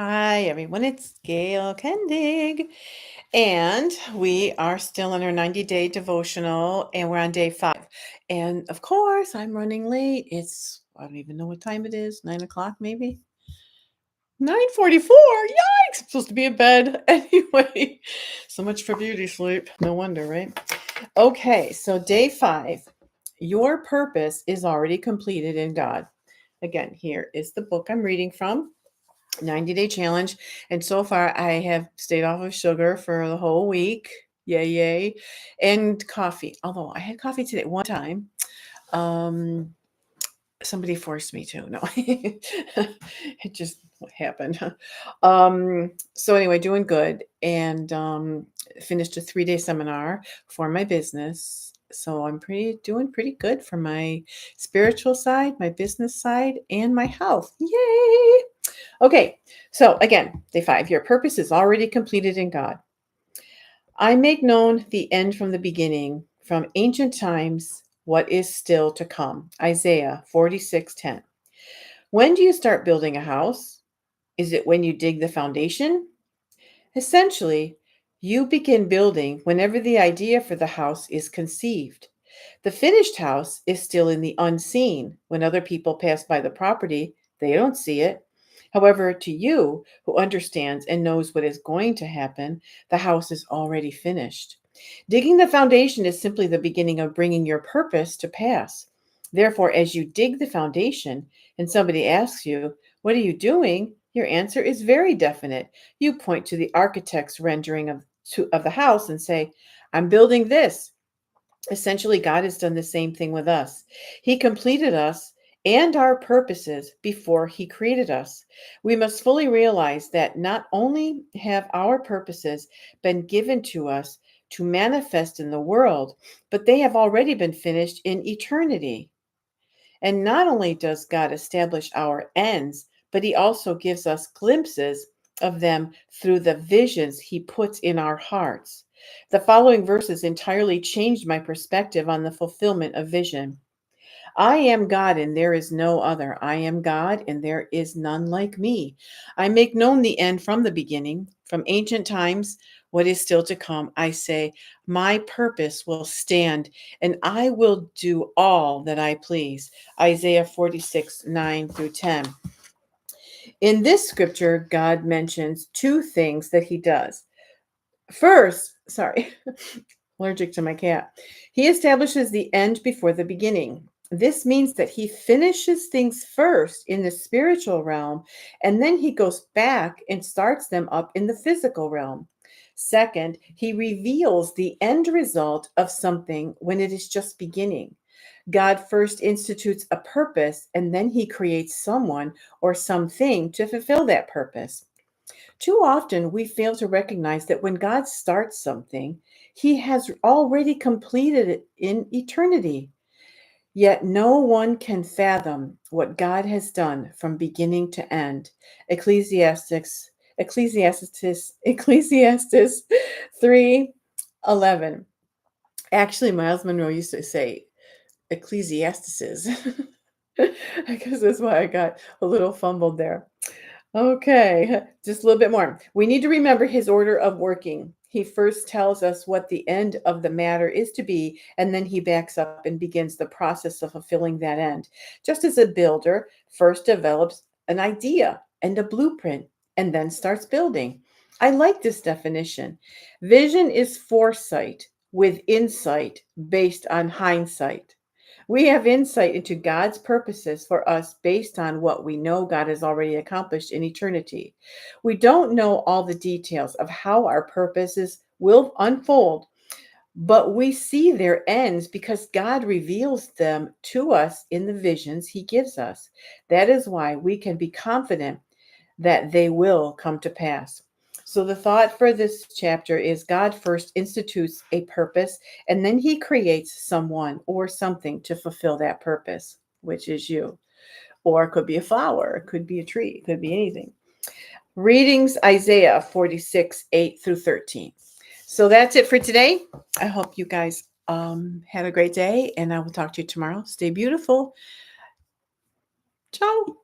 Hi, everyone. It's Gail Kendig, and we are still in our 90-day devotional, and we're on day 5. And of course, I'm running late. I don't even know what time it is, 9 o'clock maybe? 9:44. Yikes! I'm supposed to be in bed. Anyway, so much for beauty sleep. No wonder, right? Okay, so day 5. Your purpose is already completed in God. Again, here is the book I'm reading from. 90-day challenge. And so far, I have stayed off of sugar for the whole week. Yay, yay. And coffee. Although I had coffee today one time. Somebody forced me to. No, it just happened. So anyway, doing good. And finished a 3-day seminar for my business. So I'm doing pretty good for my spiritual side, my business side, and my health. Yay! Okay, so again, day 5, your purpose is already completed in God. I make known the end from the beginning, from ancient times, what is still to come. Isaiah 46:10. When do you start building a house? Is it when you dig the foundation? Essentially, you begin building whenever the idea for the house is conceived. The finished house is still in the unseen. When other people pass by the property, they don't see it. However, to you, who understands and knows what is going to happen, the house is already finished. Digging the foundation is simply the beginning of bringing your purpose to pass. Therefore, as you dig the foundation and somebody asks you, "What are you doing?" your answer is very definite. You point to the architect's rendering of the house and say, "I'm building this." Essentially, God has done the same thing with us. He completed us and our purposes before He created us. We must fully realize that not only have our purposes been given to us to manifest in the world, but they have already been finished in eternity. And not only does God establish our ends, but He also gives us glimpses of them through the visions He puts in our hearts. The following verses entirely changed my perspective on the fulfillment of vision. I am God and there is no other. I am God and there is none like me. I make known the end from the beginning, from ancient times, what is still to come. I say, my purpose will stand and I will do all that I please. Isaiah 46:9-10. In this scripture, God mentions 2 things that He does. First, sorry, allergic to my cat. He establishes the end before the beginning. This means that He finishes things first in the spiritual realm, and then He goes back and starts them up in the physical realm. Second, He reveals the end result of something when it is just beginning. God first institutes a purpose, and then He creates someone or something to fulfill that purpose. Too often, we fail to recognize that when God starts something, He has already completed it in eternity. Yet no one can fathom what God has done from beginning to end. Ecclesiastes 3:11. Actually, Myles Munroe used to say Ecclesiastes. I guess that's why I got a little fumbled there. Okay, just a little bit more. We need to remember His order of working. He first tells us what the end of the matter is to be, and then He backs up and begins the process of fulfilling that end. Just as a builder first develops an idea and a blueprint and then starts building. I like this definition. Vision is foresight with insight based on hindsight. We have insight into God's purposes for us based on what we know God has already accomplished in eternity. We don't know all the details of how our purposes will unfold, but we see their ends because God reveals them to us in the visions He gives us. That is why we can be confident that they will come to pass. So, the thought for this chapter is God first institutes a purpose and then He creates someone or something to fulfill that purpose, which is you. Or it could be a flower, it could be a tree, it could be anything. Readings Isaiah 46:8-13. So, that's it for today. I hope you guys had a great day and I will talk to you tomorrow. Stay beautiful. Ciao.